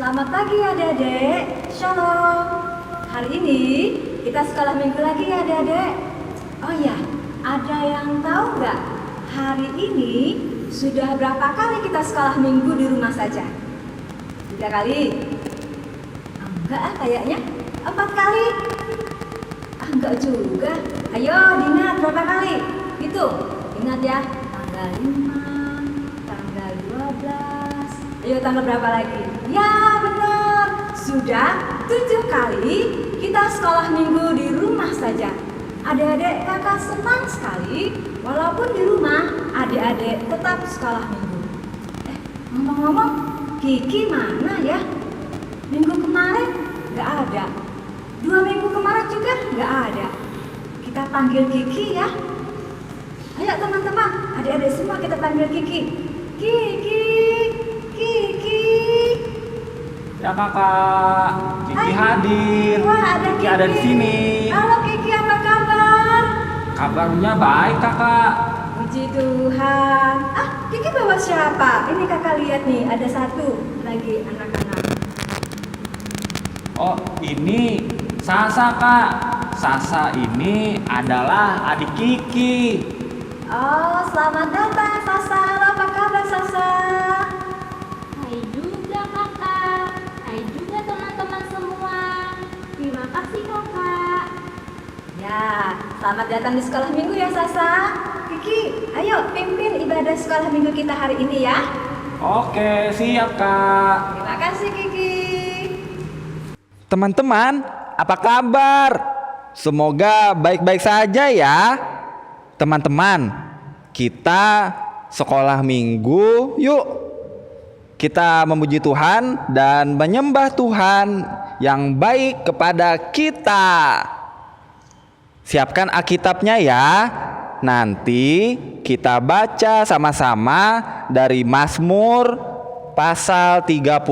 Selamat pagi adik-adik, Shalom. Hari ini kita sekolah minggu lagi ya adik-adik. Oh iya, ada yang tahu nggak hari ini sudah berapa kali kita sekolah minggu di rumah saja? 3 kali? Enggak kayaknya 4 kali? Enggak juga. Ayo diingat berapa kali? Hitung, ingat ya, tanggal 5, tanggal 12. Ayo tanggal berapa lagi? Ya benar, sudah 7 kali kita sekolah minggu di rumah saja. Adik-adik kakak senang sekali, walaupun di rumah adik-adik tetap sekolah minggu. Ngomong-ngomong, Kiki mana ya? Minggu kemarin nggak ada, 2 minggu kemarin juga nggak ada. Kita panggil Kiki ya. Ayo teman-teman, adik-adik semua kita panggil Kiki. Kiki, Kiki. Ya kakak, Kiki hadir. Wah, ada Kiki ada di sini. Halo Kiki, apa kabar? Kabarnya baik kakak. Puji Tuhan. Kiki bawa siapa? Ini kakak lihat nih, ada satu lagi anak-anak. Oh ini Sasa kak. Sasa ini adalah adik Kiki. Oh, selamat datang Sasa. Halo, apa kabar Sasa? Hai juga kakak, hai juga teman-teman semua. Terima kasih kakak. Ya, selamat datang di sekolah minggu ya Sasa. Kiki, ayo pimpin ibadah sekolah minggu kita hari ini ya. Oke, siap kak. Terima kasih Kiki. Teman-teman, apa kabar? Semoga baik-baik saja ya. Teman-teman, kita sekolah minggu yuk. Kita memuji Tuhan dan menyembah Tuhan yang baik kepada kita. Siapkan Alkitabnya ya. Nanti kita baca sama-sama dari Mazmur pasal 31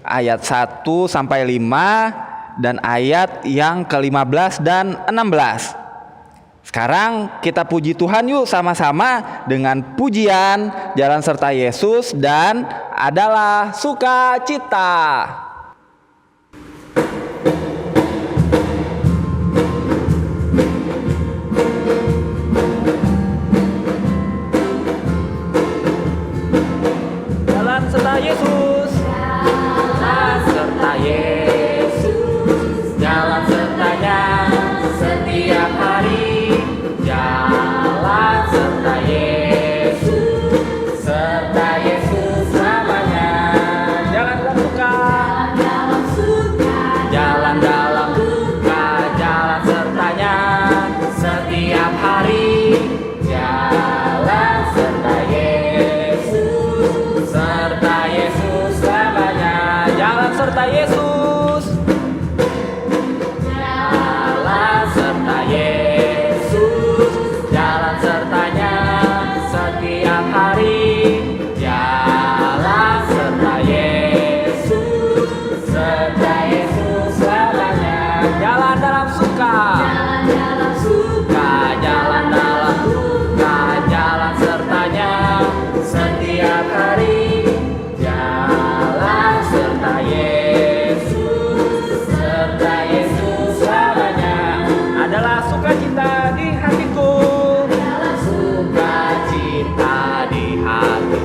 ayat 1 sampai 5 dan ayat yang ke-15 dan 16. Sekarang kita puji Tuhan yuk sama-sama dengan pujian Jalan Serta Yesus dan Adalah Sukacita. Jalan Serta Yesus. Jalan Serta Yesus. Jalan sertanya setiap hari. Jalan serta Yesus. Serta Yesus selamanya. Jalan dalam suka. Jalan dalam duka. Jalan sertanya setiap hari. Jalan serta Yesus. Serta Yesus selamanya. Jalan serta Yesus. Jalan serta Yesus. Jalan sertanya setiap hari. Jalan serta Yesus. Serta Yesus selamanya. Jalan dalam suka. Jalan dalam suka. Jalan dalam duka. Jalan sertanya setiap hari. Jalan serta Yesus. Serta Yesus selamanya. Adalah sukacita di hatiku. Adalah sukacita di hati.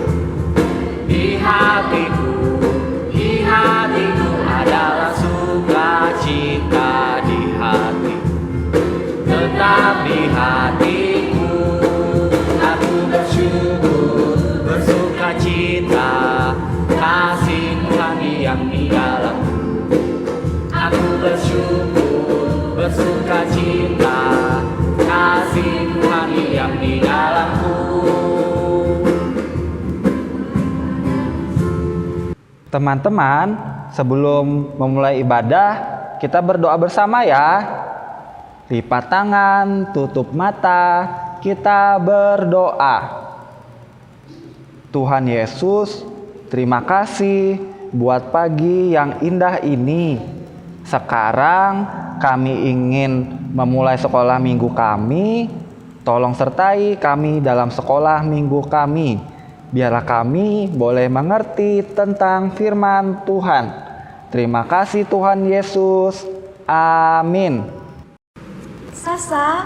Di hatiku. Di hatiku adalah sukacita di hati. Tetap di hatiku. Aku bersyukur, bersukacita. Kasih Tuhan yang di dalamku. Aku bersyukur, bersukacita. Kasih Tuhan yang di dalamku. Teman-teman, sebelum memulai ibadah, kita berdoa bersama ya. Lipat tangan, tutup mata, kita berdoa. Tuhan Yesus, terima kasih buat pagi yang indah ini. Sekarang kami ingin memulai sekolah minggu kami. Tolong sertai kami dalam sekolah minggu kami. biarlah kami boleh mengerti tentang firman Tuhan. Terima kasih Tuhan Yesus. Amin. Sasa,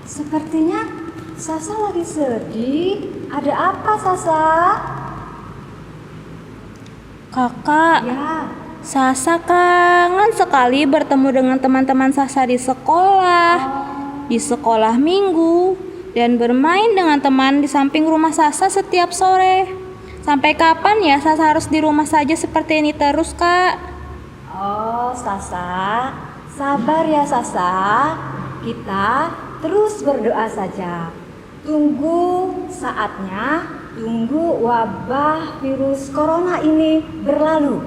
sepertinya Sasa lagi sedih. Ada apa, Sasa? Kakak, Ya, Sasa kangen sekali bertemu dengan teman-teman Sasa di sekolah minggu, dan bermain dengan teman di samping rumah Sasa setiap sore. Sampai kapan ya Sasa harus di rumah saja seperti ini terus, Kak? oh Sasa, sabar ya Sasa. Kita terus berdoa saja. Tunggu saatnya, tunggu wabah virus corona ini berlalu.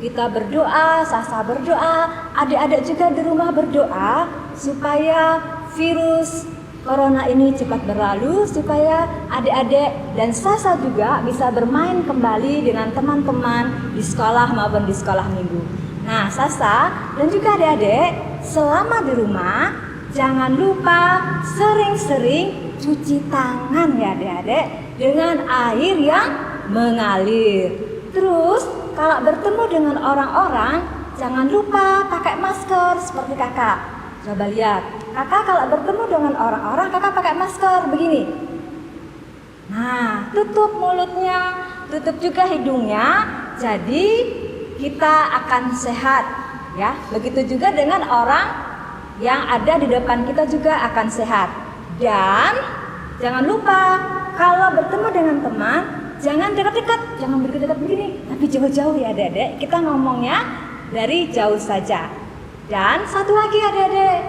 Kita berdoa, Sasa berdoa, adik-adik juga di rumah berdoa supaya virus corona ini cepat berlalu, supaya adik-adik dan Sasa juga bisa bermain kembali dengan teman-teman di sekolah maupun di sekolah minggu. Nah, Sasa dan juga adik-adik, selama di rumah jangan lupa sering-sering cuci tangan ya adik-adik dengan air yang mengalir. Terus kalau bertemu dengan orang-orang jangan lupa pakai masker seperti kakak. Coba lihat, kakak kalau bertemu dengan orang-orang kakak pakai masker begini. Nah, tutup mulutnya, tutup juga hidungnya. Jadi kita akan sehat ya. Begitu juga dengan orang yang ada di depan kita juga akan sehat. Dan jangan lupa kalau bertemu dengan teman jangan dekat-dekat, jangan berdekat begini, tapi jauh-jauh ya adik-adik. Kita ngomongnya dari jauh saja. Dan satu lagi adik-adik,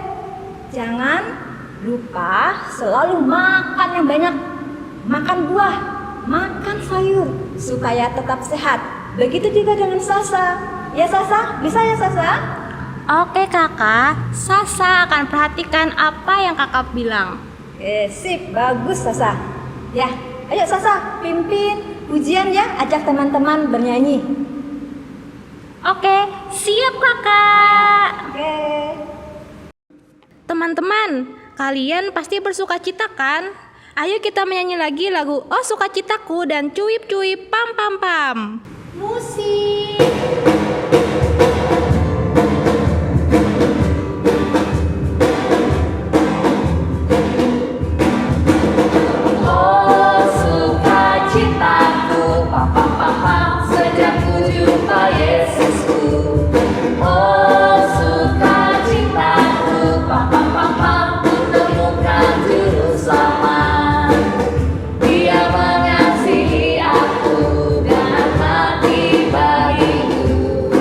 jangan lupa selalu makan yang banyak. Makan buah, makan sayur supaya tetap sehat. Begitu juga dengan Sasa. Ya Sasa, bisa ya Sasa? Oke kakak, Sasa akan perhatikan apa yang kakak bilang. Sip, bagus Sasa. Ya, ayo Sasa, pimpin ujian ya, ajak teman-teman bernyanyi. Oke, siap kakak. Oke. Teman-teman, kalian pasti bersukacita kan? Ayo kita menyanyi lagi lagu Oh Sukacitaku dan Cuip-cuip Pam Pam Pam. Musik. Oh sukacitaku, pam pam pam pam, sejak ku jumpa Yesusku. Oh sukacitaku, pam pam pam pam, ku temukan juru selamat. Dia mengasihi aku dan mati bagiku.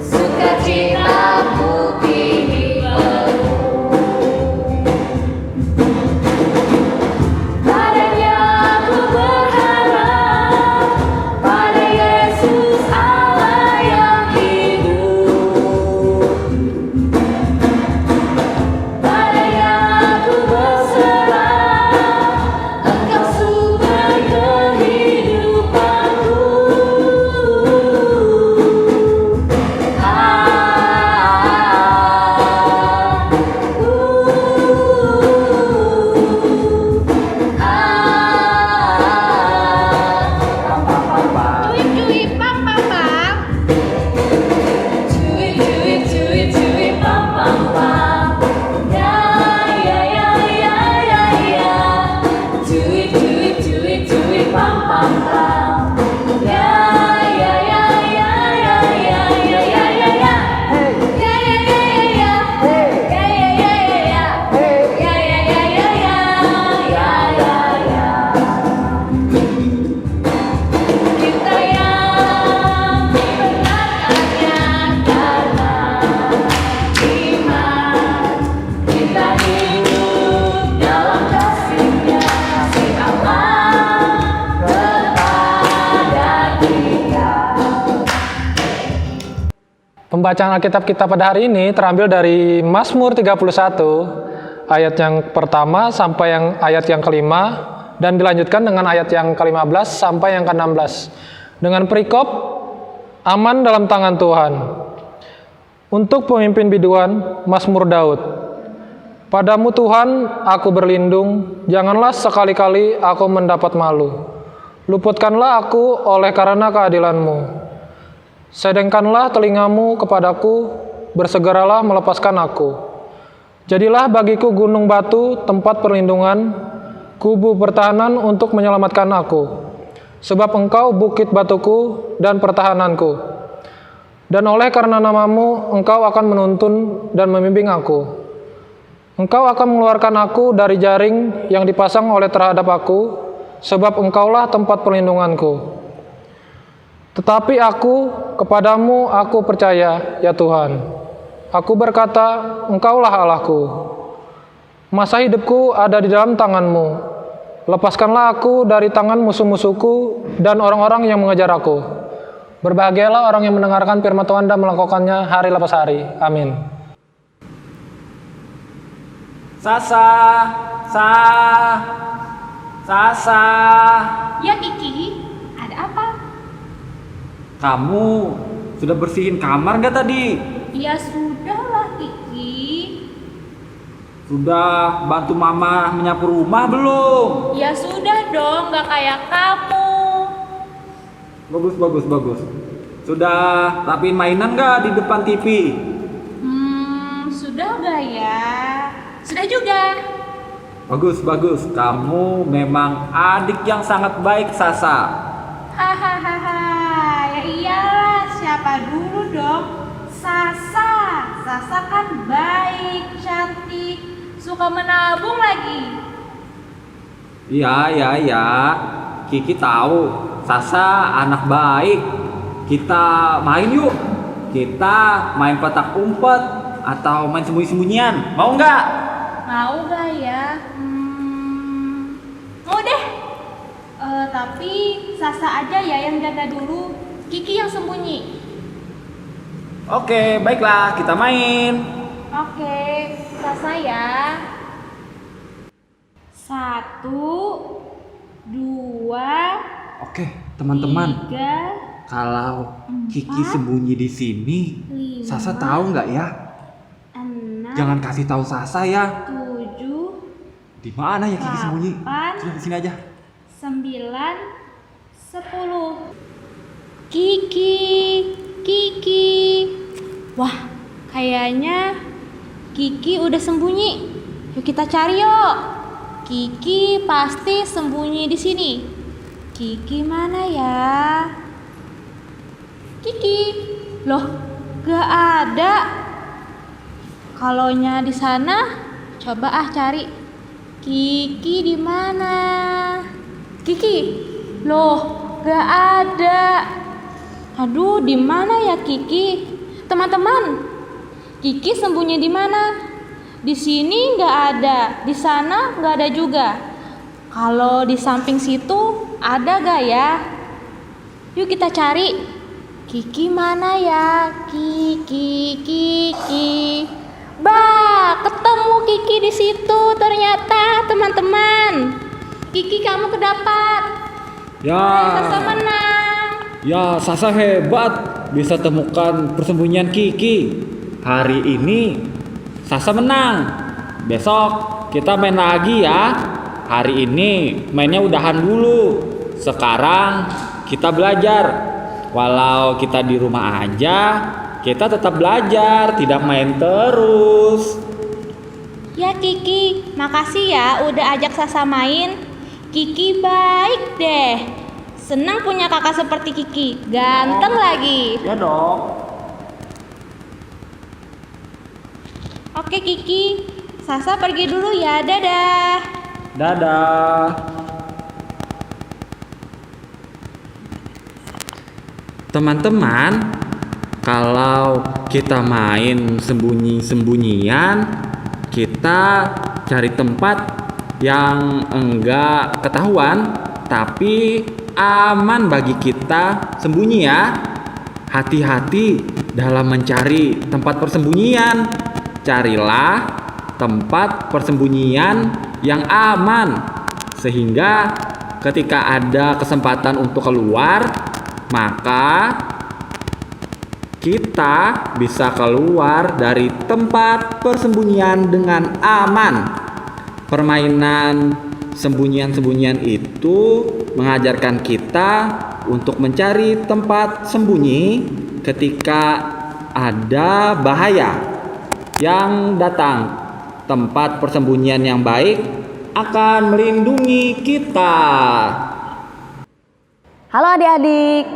Sukacitaku kini penuh. Padanya aku berharap, pada Yesus Allah yang hidup. Padanya aku berserah, Engkau sumber kehidupanku. Cuip-cuip Pam Pam Pam. Cuip cuip cuip cuip pam pam pam. Ya ya ya ya ya ya. Cuip cuip cuip cuip pam pam pam. Ya ya ya ya ya ya ya ya ya ya. Ya ya ya ya ya. Ya ya ya ya ya. Ya ya ya ya ya. Ya ya ya. Kita yang dibenarkannya karena iman, kita hidup dalam kasih-Nya, kasih Allah kepada kita. Pembacaan Alkitab kita pada hari ini terambil dari Mazmur 31 ayat yang pertama sampai ayat yang kelima dan dilanjutkan dengan ayat yang ke-15 sampai yang ke-16 dengan perikop aman dalam tangan Tuhan. Untuk pemimpin biduan Mazmur Daud. Padamu Tuhan, aku berlindung, janganlah sekali-kali aku mendapat malu. Luputkanlah aku oleh karena keadilan-Mu. Sedengkanlah telingamu kepadaku, bersegeralah melepaskan aku. Jadilah bagiku gunung batu, tempat perlindungan, kubu pertahanan untuk menyelamatkan aku. Sebab Engkau bukit batuku dan pertahananku. Dan oleh karena namamu, Engkau akan menuntun dan membimbing aku. Engkau akan mengeluarkan aku dari jaring yang dipasang oleh terhadap aku, sebab Engkaulah tempat perlindunganku. Tetapi kepadamu aku percaya, ya Tuhan. Aku berkata, Engkaulah Allahku. Masa hidupku ada di dalam tangan-Mu. Lepaskanlah aku dari tangan musuh-musuhku dan orang-orang yang mengejar aku. Berbahagialah orang yang mendengarkan firman Tuhan dan melakukannya hari lepas hari. Amin. Sasa, Sasa. Ya Kiki, ada apa? Kamu sudah bersihin kamar nggak tadi? Ya sudahlah Kiki. Sudah bantu mama menyapu rumah belum? Ya sudah dong, gak kayak kamu. Bagus. Sudah rapiin mainan nggak di depan TV? Sudah gak ya? Sudah juga. Bagus. Kamu memang adik yang sangat baik, Sasa. Hahaha, ya iyalah, siapa dulu dong? Sasa kan baik, cantik, suka menabung lagi. Iya. Kiki tahu Sasa anak baik. Kita main yuk. Kita main petak umpet atau main sembunyi-sembunyian. Mau nggak? Mau gak ya? Mau deh. Tapi Sasa aja ya yang jaga dulu, Kiki yang sembunyi. Oke, baiklah, kita main. Oke, Sasa ya. 1, 2, Oke, teman-teman. 3, Kalau Kiki sembunyi di sini, 5, Sasa tahu nggak ya? 6, Jangan kasih tahu Sasa ya. 7, Di mana ya Kiki sembunyi? 8, Sudah di sini aja. 9, 10. Kiki. Wah, kayaknya Kiki udah sembunyi. Yuk kita cari yuk. Kiki pasti sembunyi di sini. Kiki mana ya? Kiki. Loh, gak ada. Kalonya di sana, coba cari. Kiki di mana? Kiki. Loh, gak ada. Aduh, di mana ya Kiki? Teman-teman, Kiki sembunyi di mana? Di sini nggak ada, di sana nggak ada juga. Kalau di samping situ ada gak ya? Yuk kita cari. Kiki mana ya? Kiki. Bah, ketemu Kiki di situ ternyata, teman-teman. Kiki, kamu kedapat. Sasa menang. Ya, Sasa hebat bisa temukan persembunyian Kiki. Hari ini Sasa menang. Besok kita main lagi ya. Hari ini mainnya udahan dulu. Sekarang kita belajar. Walau kita di rumah aja, kita tetap belajar, tidak main terus. Ya Kiki, makasih ya udah ajak Sasa main. Kiki baik deh. Senang punya kakak seperti Kiki, ganteng lagi. Ya dong. Oke Kiki, Sasa pergi dulu ya, dadah. Dadah. Teman-teman, kalau kita main sembunyi-sembunyian, kita cari tempat yang enggak ketahuan tapi aman bagi kita sembunyi ya. Hati-hati dalam mencari tempat persembunyian. Carilah tempat persembunyian yang aman sehingga ketika ada kesempatan untuk keluar, maka kita bisa keluar dari tempat persembunyian dengan aman. Permainan sembunyian-sembunyian itu mengajarkan kita untuk mencari tempat sembunyi ketika ada bahaya yang datang. Tempat persembunyian yang baik akan melindungi kita. Halo adik-adik,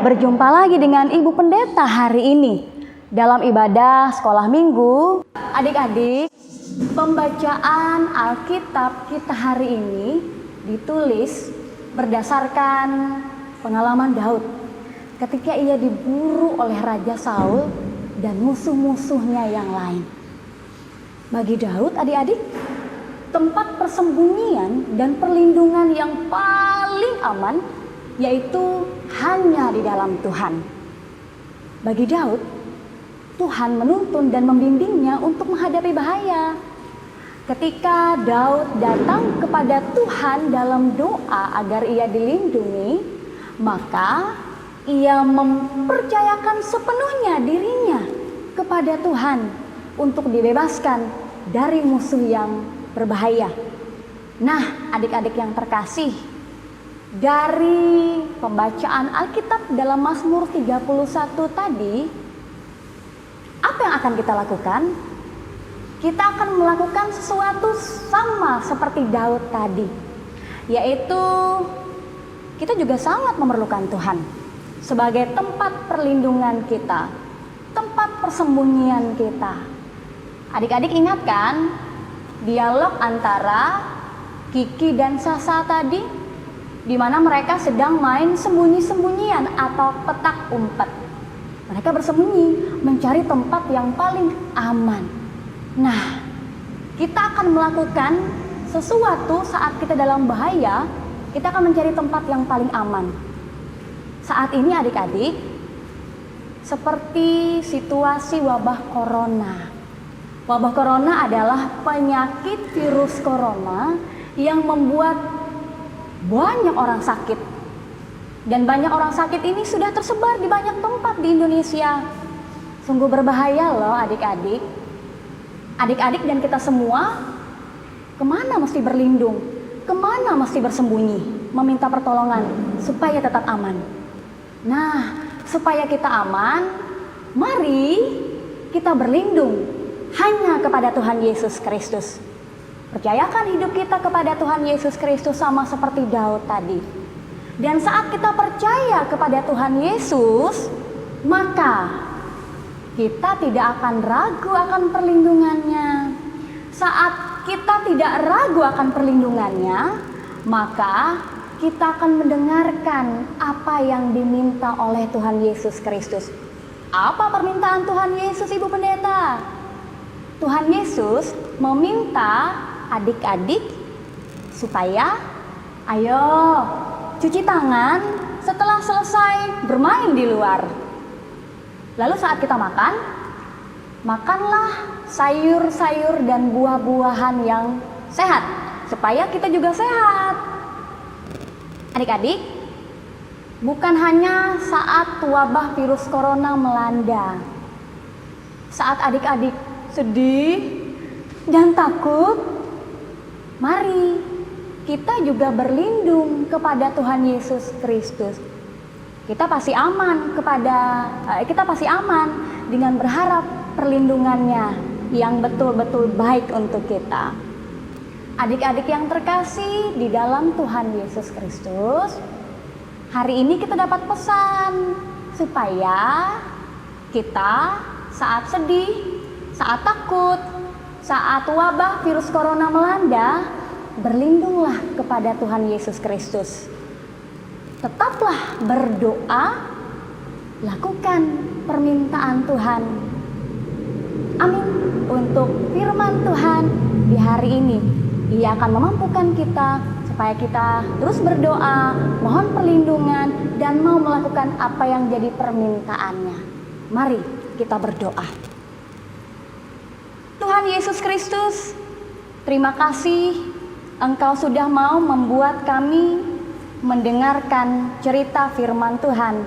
berjumpa lagi dengan Ibu Pendeta hari ini dalam ibadah sekolah minggu. Adik-adik, pembacaan Alkitab kita hari ini ditulis berdasarkan pengalaman Daud ketika ia diburu oleh Raja Saul dan musuh-musuhnya yang lain. Bagi Daud, adik-adik, tempat persembunyian dan perlindungan yang paling aman yaitu hanya di dalam Tuhan. Bagi Daud, Tuhan menuntun dan membimbingnya untuk menghadapi bahaya. Ketika Daud datang kepada Tuhan dalam doa agar ia dilindungi, maka ia mempercayakan sepenuhnya dirinya kepada Tuhan untuk dibebaskan dari musuh yang berbahaya. Nah, adik-adik yang terkasih, dari pembacaan Alkitab dalam Mazmur 31 tadi, apa yang akan kita lakukan? Kita akan melakukan sesuatu sama seperti Daud tadi, yaitu kita juga sangat memerlukan Tuhan sebagai tempat perlindungan kita, tempat persembunyian kita. Adik-adik ingat kan dialog antara Kiki dan Sasa tadi, di mana mereka sedang main sembunyi-sembunyian atau petak umpet. Mereka bersembunyi mencari tempat yang paling aman. Nah, kita akan melakukan sesuatu saat kita dalam bahaya, kita akan mencari tempat yang paling aman. Saat ini adik-adik, seperti situasi wabah corona. Wabah corona adalah penyakit virus corona yang membuat banyak orang sakit. Dan banyak orang sakit ini sudah tersebar di banyak tempat di Indonesia. Sungguh berbahaya loh adik-adik. Adik-adik dan kita semua, kemana mesti berlindung? Kemana mesti bersembunyi? Meminta pertolongan supaya tetap aman. Nah, supaya kita aman, mari kita berlindung hanya kepada Tuhan Yesus Kristus. Percayakan hidup kita kepada Tuhan Yesus Kristus sama seperti Daud tadi. Dan saat kita percaya kepada Tuhan Yesus, maka kita tidak akan ragu akan perlindungannya. Saat kita tidak ragu akan perlindungannya, maka kita akan mendengarkan apa yang diminta oleh Tuhan Yesus Kristus. Apa permintaan Tuhan Yesus, Ibu Pendeta? Tuhan Yesus meminta adik-adik supaya ayo cuci tangan setelah selesai bermain di luar. Lalu saat kita makan, makanlah sayur-sayur dan buah-buahan yang sehat supaya kita juga sehat. Adik-adik, bukan hanya saat wabah virus corona melanda, saat adik-adik sedih dan takut, mari kita juga berlindung kepada Tuhan Yesus Kristus. Kita pasti aman dengan berharap perlindungannya yang betul-betul baik untuk kita. Adik-adik yang terkasih di dalam Tuhan Yesus Kristus, hari ini kita dapat pesan supaya kita saat sedih, saat takut, saat wabah virus corona melanda, berlindunglah kepada Tuhan Yesus Kristus. Tetaplah berdoa, lakukan permintaan Tuhan. Amin. Untuk firman Tuhan di hari ini, Ia akan memampukan kita supaya kita terus berdoa, mohon perlindungan, dan mau melakukan apa yang jadi permintaannya. Mari kita berdoa. Tuhan Yesus Kristus, terima kasih Engkau sudah mau membuat kami mendengarkan cerita firman Tuhan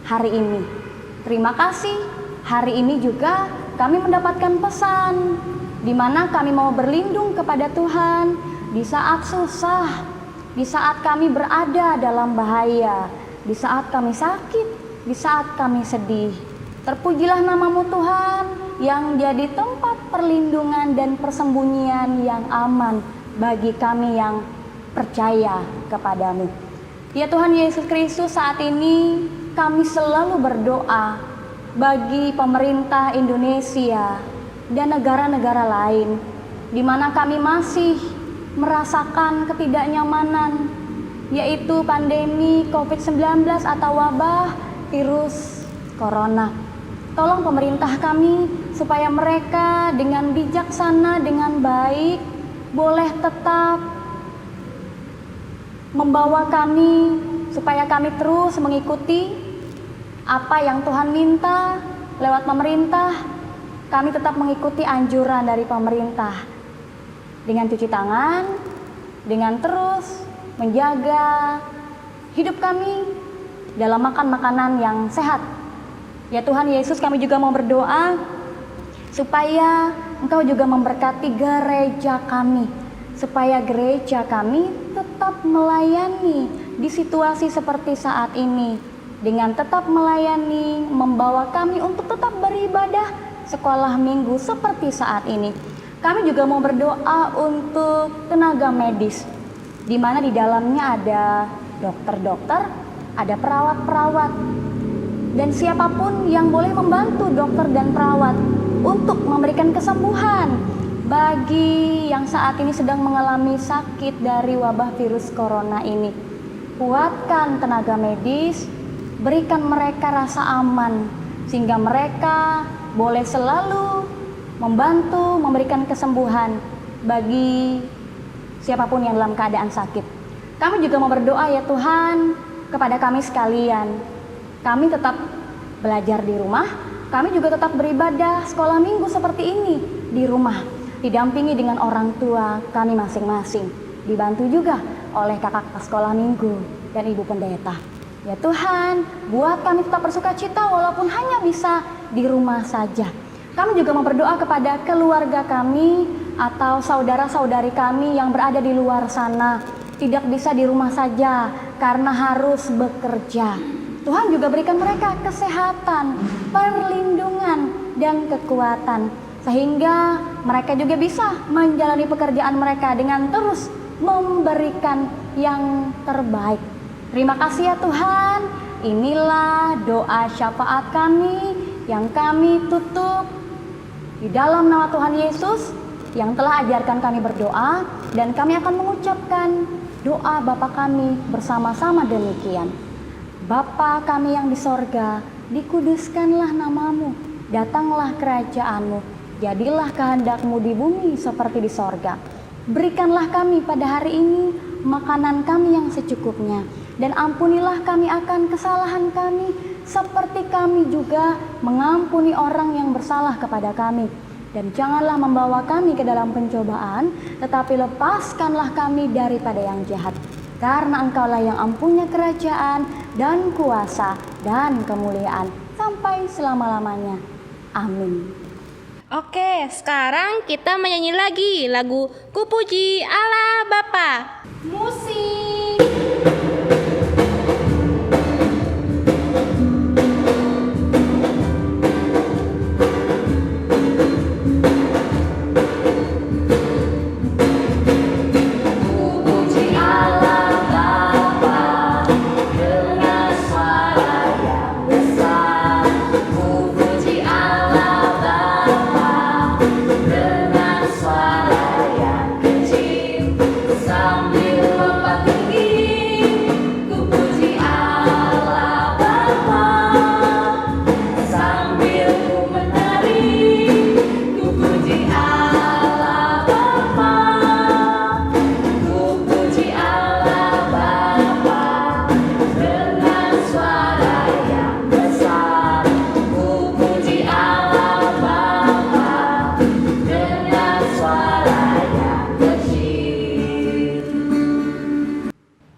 hari ini. Terima kasih. Hari ini juga kami mendapatkan pesan di mana kami mau berlindung kepada Tuhan di saat susah, di saat kami berada dalam bahaya, di saat kami sakit, di saat kami sedih. Terpujilah namamu Tuhan yang jadi tempat perlindungan dan persembunyian yang aman bagi kami yang percaya kepadamu. Ya Tuhan Yesus Kristus, saat ini kami selalu berdoa bagi pemerintah Indonesia dan negara-negara lain di mana kami masih merasakan ketidaknyamanan, yaitu pandemi COVID-19 atau wabah virus corona. Tolong pemerintah kami supaya mereka dengan bijaksana, dengan baik boleh tetap membawa kami supaya kami terus mengikuti apa yang Tuhan minta lewat pemerintah. Kami tetap mengikuti anjuran dari pemerintah dengan cuci tangan, dengan terus menjaga hidup kami dalam makan makanan yang sehat. Ya Tuhan Yesus, kami juga mau berdoa supaya Engkau juga memberkati gereja kami, supaya gereja kami tetap melayani di situasi seperti saat ini, dengan tetap melayani, membawa kami untuk tetap beribadah sekolah minggu seperti saat ini. Kami juga mau berdoa untuk tenaga medis, di mana di dalamnya ada dokter-dokter, ada perawat-perawat, dan siapapun yang boleh membantu dokter dan perawat untuk memberikan kesembuhan bagi yang saat ini sedang mengalami sakit dari wabah virus corona ini. Kuatkan tenaga medis, berikan mereka rasa aman sehingga mereka boleh selalu membantu memberikan kesembuhan bagi siapapun yang dalam keadaan sakit. Kami juga mau berdoa ya Tuhan kepada kami sekalian. Kami tetap belajar di rumah, kami juga tetap beribadah sekolah minggu seperti ini di rumah, didampingi dengan orang tua kami masing-masing, dibantu juga oleh kakak sekolah minggu dan ibu pendeta. Ya Tuhan, buat kami tetap bersuka cita walaupun hanya bisa di rumah saja. Kami juga mau berdoa kepada keluarga kami atau saudara-saudari kami yang berada di luar sana, tidak bisa di rumah saja karena harus bekerja. Tuhan juga berikan mereka kesehatan, perlindungan, dan kekuatan sehingga mereka juga bisa menjalani pekerjaan mereka dengan terus memberikan yang terbaik. Terima kasih ya Tuhan. Inilah doa syafaat kami yang kami tutup di dalam nama Tuhan Yesus yang telah ajarkan kami berdoa, dan kami akan mengucapkan doa Bapa kami bersama-sama demikian. Bapa kami yang di sorga, dikuduskanlah namamu, datanglah kerajaanmu, jadilah kehendakmu di bumi seperti di sorga. Berikanlah kami pada hari ini makanan kami yang secukupnya, dan ampunilah kami akan kesalahan kami, seperti kami juga mengampuni orang yang bersalah kepada kami. Dan janganlah membawa kami ke dalam pencobaan, tetapi lepaskanlah kami daripada yang jahat. Karena Engkaulah yang empunya kerajaan dan kuasa dan kemuliaan sampai selama-lamanya. Amin. Oke, sekarang kita menyanyi lagi lagu Kupuji Allah Bapa. Musik.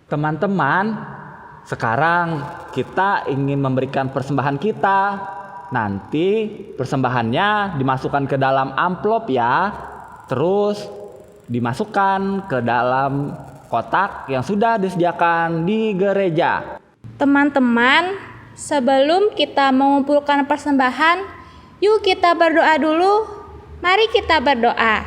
Teman-teman, sekarang kita ingin memberikan persembahan kita Nanti persembahannya dimasukkan ke dalam amplop ya. Terus dimasukkan ke dalam kotak yang sudah disediakan di gereja. Teman-teman, sebelum kita mengumpulkan persembahan, yuk kita berdoa dulu. Mari kita berdoa.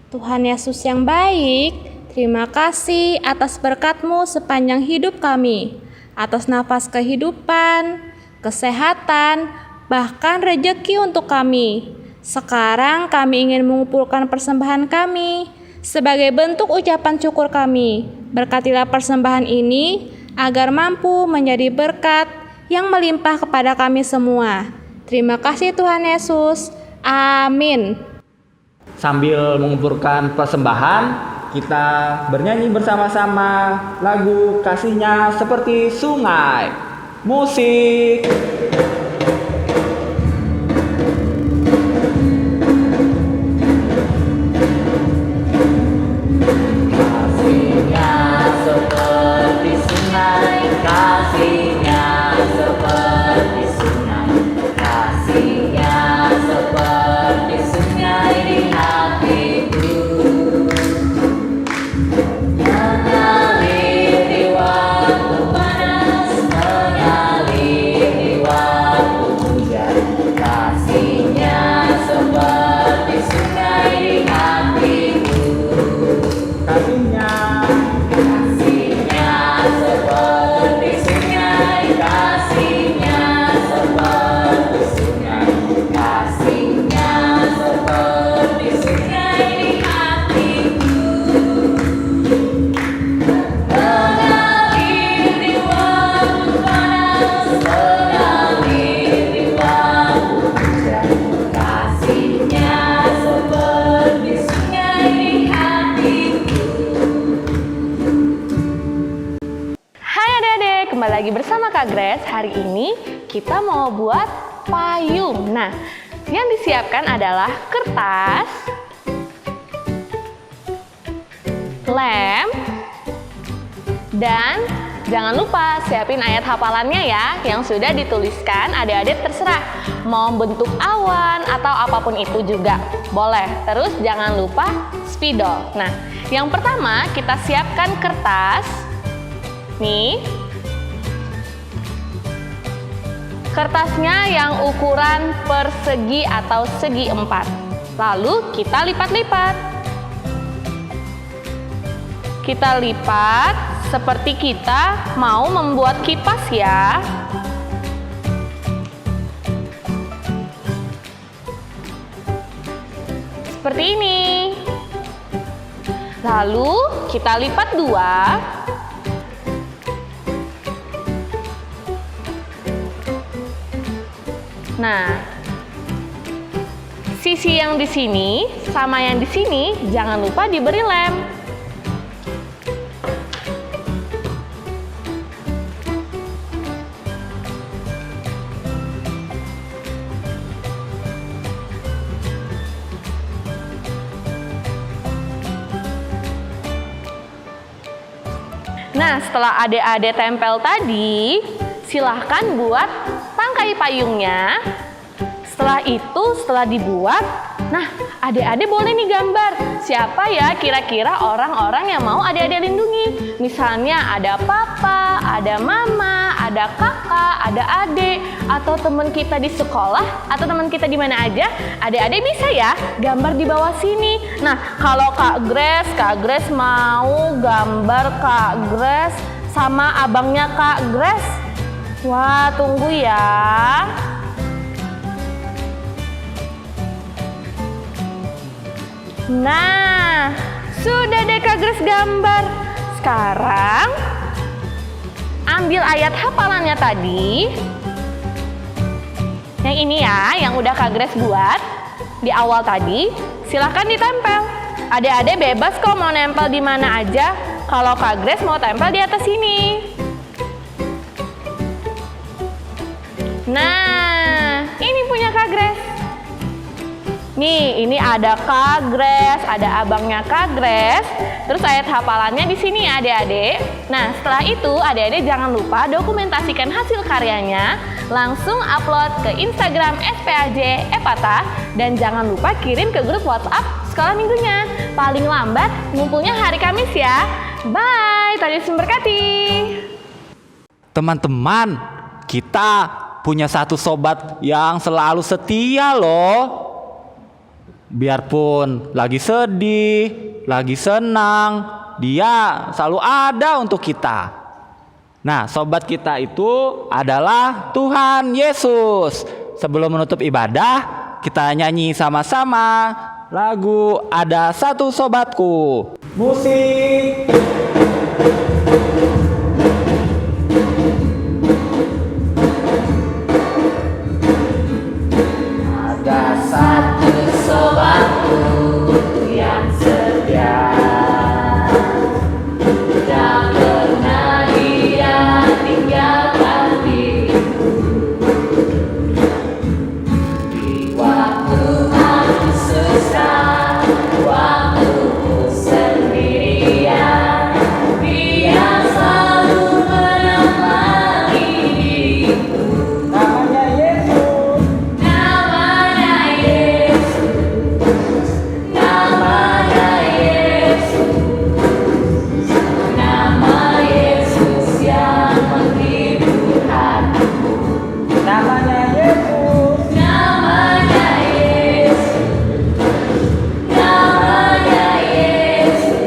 Tuhan Yesus yang baik, terima kasih atas berkat-Mu sepanjang hidup kami, atas nafas kehidupan, kesehatan, bahkan rejeki untuk kami. Sekarang kami ingin mengumpulkan persembahan kami sebagai bentuk ucapan syukur kami. Berkatilah persembahan ini agar mampu menjadi berkat yang melimpah kepada kami semua. Terima kasih Tuhan Yesus. Amin. Sambil mengumpulkan persembahan, kita bernyanyi bersama-sama lagu Kasihnya Seperti Sungai. Musik. Kasihnya seperti sungai, kasihnya seperti sungai, kasihnya seperti sungai di hatiku, mengalir di waktu panas, mengalir di waktu hujan, kasihnya seperti sungai di hatiku. Kasihnya Kasihnya seperti sungai, kasihnya seperti sungai, kasihnya seperti sungai di hatiku, mengalir di waktu panas, mengalir di waktu hujan, kasihnya seperti sungai di hatiku. Hai adik-adik, kembali lagi bersama Kak Grace. Hari ini kita mau buat payung. Nah, yang disiapkan adalah kertas, lem, dan jangan lupa siapin ayat hafalannya ya, yang sudah dituliskan. Adik-adik terserah mau bentuk awan atau apapun itu juga boleh. Terus jangan lupa spidol. Nah, yang pertama kita siapkan kertas. Nih, kertasnya yang ukuran persegi atau segi 4. Lalu kita lipat-lipat. Kita lipat seperti kita mau membuat kipas ya. Seperti ini. Lalu kita lipat 2. Nah, sisi yang di sini sama yang di sini jangan lupa diberi lem. Nah, setelah adik-adik tempel tadi, silahkan buat tangkai payungnya. Setelah itu, setelah dibuat, nah adik-adik boleh nih gambar. Siapa ya kira-kira orang-orang yang mau adik-adik lindungi? Misalnya ada papa, ada mama, ada kakak, ada adik, atau teman kita di sekolah, atau teman kita di mana aja. Adik-adik bisa ya gambar di bawah sini. Nah, kalau Kak Grace mau gambar Kak Grace sama abangnya Kak Grace. Wah, tunggu ya. Nah, sudah deh Kak Grace gambar. Sekarang ambil ayat hafalannya tadi. Yang ini ya, yang udah Kak Grace buat di awal tadi. Silahkan ditempel. Adik-adik bebas kok mau nempel di mana aja. Kalau Kak Grace mau tempel di atas sini. Nah, ini punya Kak Grace. Nih, ini ada Kak Grace, ada abangnya Kak Grace. Terus ayat hafalannya di sini adik-adik. Nah, setelah itu adik-adik jangan lupa dokumentasikan hasil karyanya, langsung upload ke Instagram SPAJ Epata dan jangan lupa kirim ke grup WhatsApp sekolah minggunya. Paling lambat ngumpulnya hari Kamis ya. Bye, Tuhan Yesus memberkati. Teman-teman, kita punya satu sobat yang selalu setia loh. Biarpun lagi sedih, lagi senang, dia selalu ada untuk kita. Nah, sobat kita itu adalah Tuhan Yesus. Sebelum menutup ibadah, kita nyanyi sama-sama lagu Ada Satu Sobatku. Musik. Ada satu sobatku yang setia, tak pernah dia tinggalkan diriku. Di waktu aku susah, waktuku sendirian, dia selalu menemani diriku. Namanya Yesus. Namanya Yesus, namanya Yesus, nama Yesus yang menghibur hatiku. Namanya Yesus. Namanya Yesus, namanya Yesus,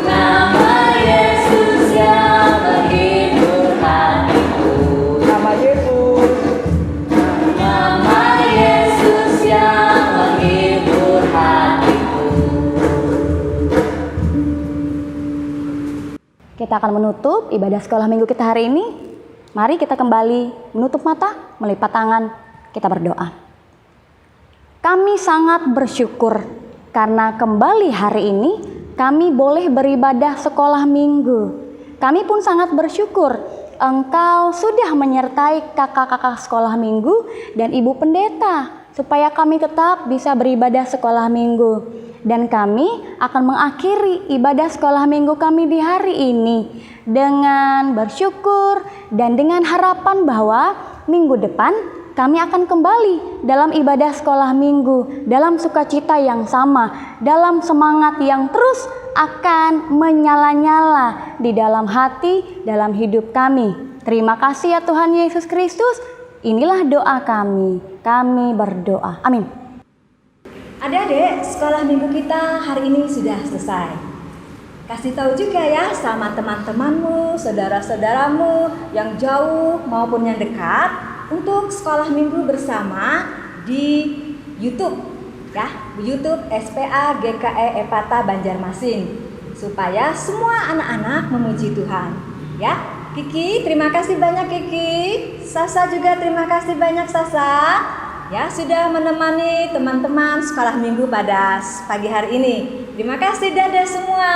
nama Yesus yang menghibur hatiku. Nama Yesus. Nama Yesus yang menghibur hatiku. Kita akan menutup ibadah sekolah minggu kita hari ini. Mari kita kembali menutup mata, melipat tangan, kita berdoa. Kami sangat bersyukur karena kembali hari ini kami boleh beribadah sekolah minggu. Kami pun sangat bersyukur Engkau sudah menyertai kakak-kakak sekolah minggu dan ibu pendeta supaya kami tetap bisa beribadah sekolah minggu. Dan kami akan mengakhiri ibadah sekolah minggu kami di hari ini dengan bersyukur dan dengan harapan bahwa minggu depan kami akan kembali dalam ibadah sekolah minggu, dalam sukacita yang sama, dalam semangat yang terus akan menyala-nyala di dalam hati, dalam hidup kami. Terima kasih ya Tuhan Yesus Kristus. Inilah doa kami. Kami berdoa. Amin. Adik-adik, sekolah minggu kita hari ini sudah selesai. Kasih tahu juga ya sama teman-temanmu, saudara-saudaramu yang jauh maupun yang dekat untuk sekolah minggu bersama di YouTube ya, di YouTube SPA GKE Epata Banjarmasin supaya semua anak-anak memuji Tuhan ya. Kiki, terima kasih banyak Kiki. Sasa juga terima kasih banyak Sasa. Ya, sudah menemani teman-teman sekolah minggu pada pagi hari ini. Terima kasih, dadah semua.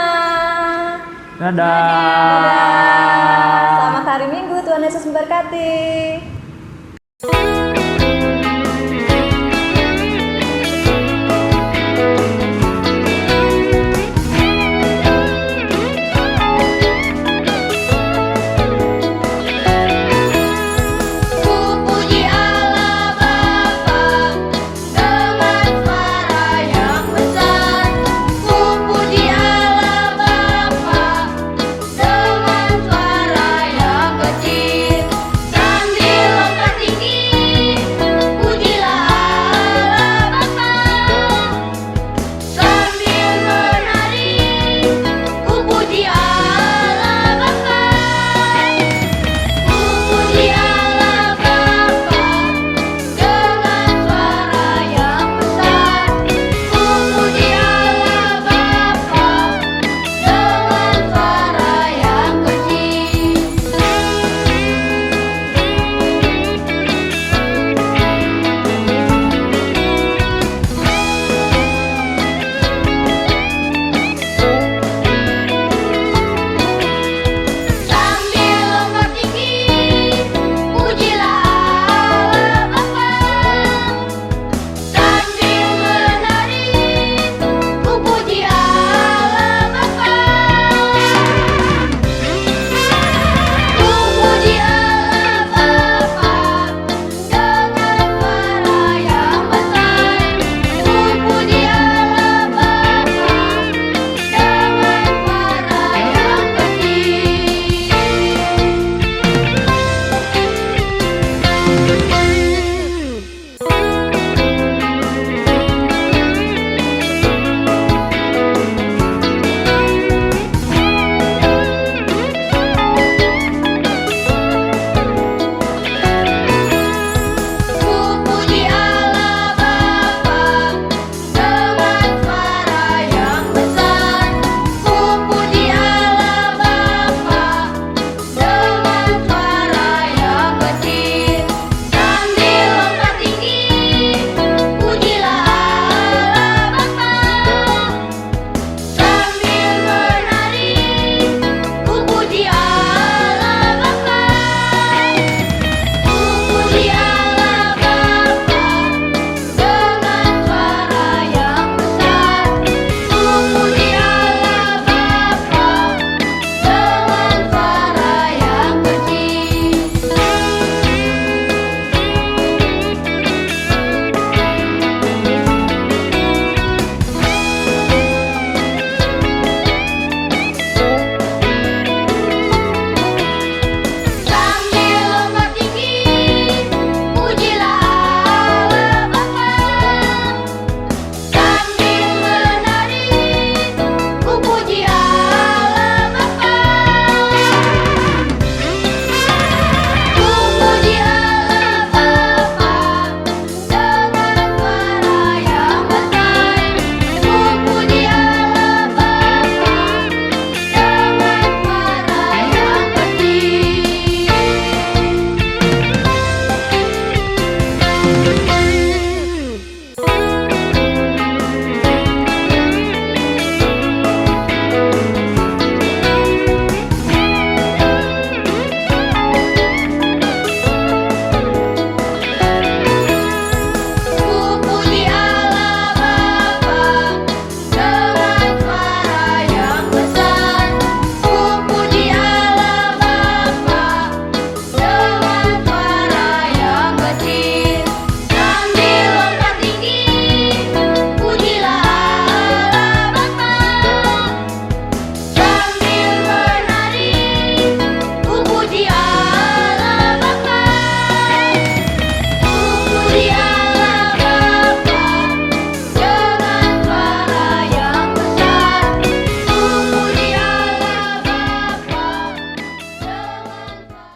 Dadah. Dadah. Selamat hari Minggu, Tuhan Yesus memberkati.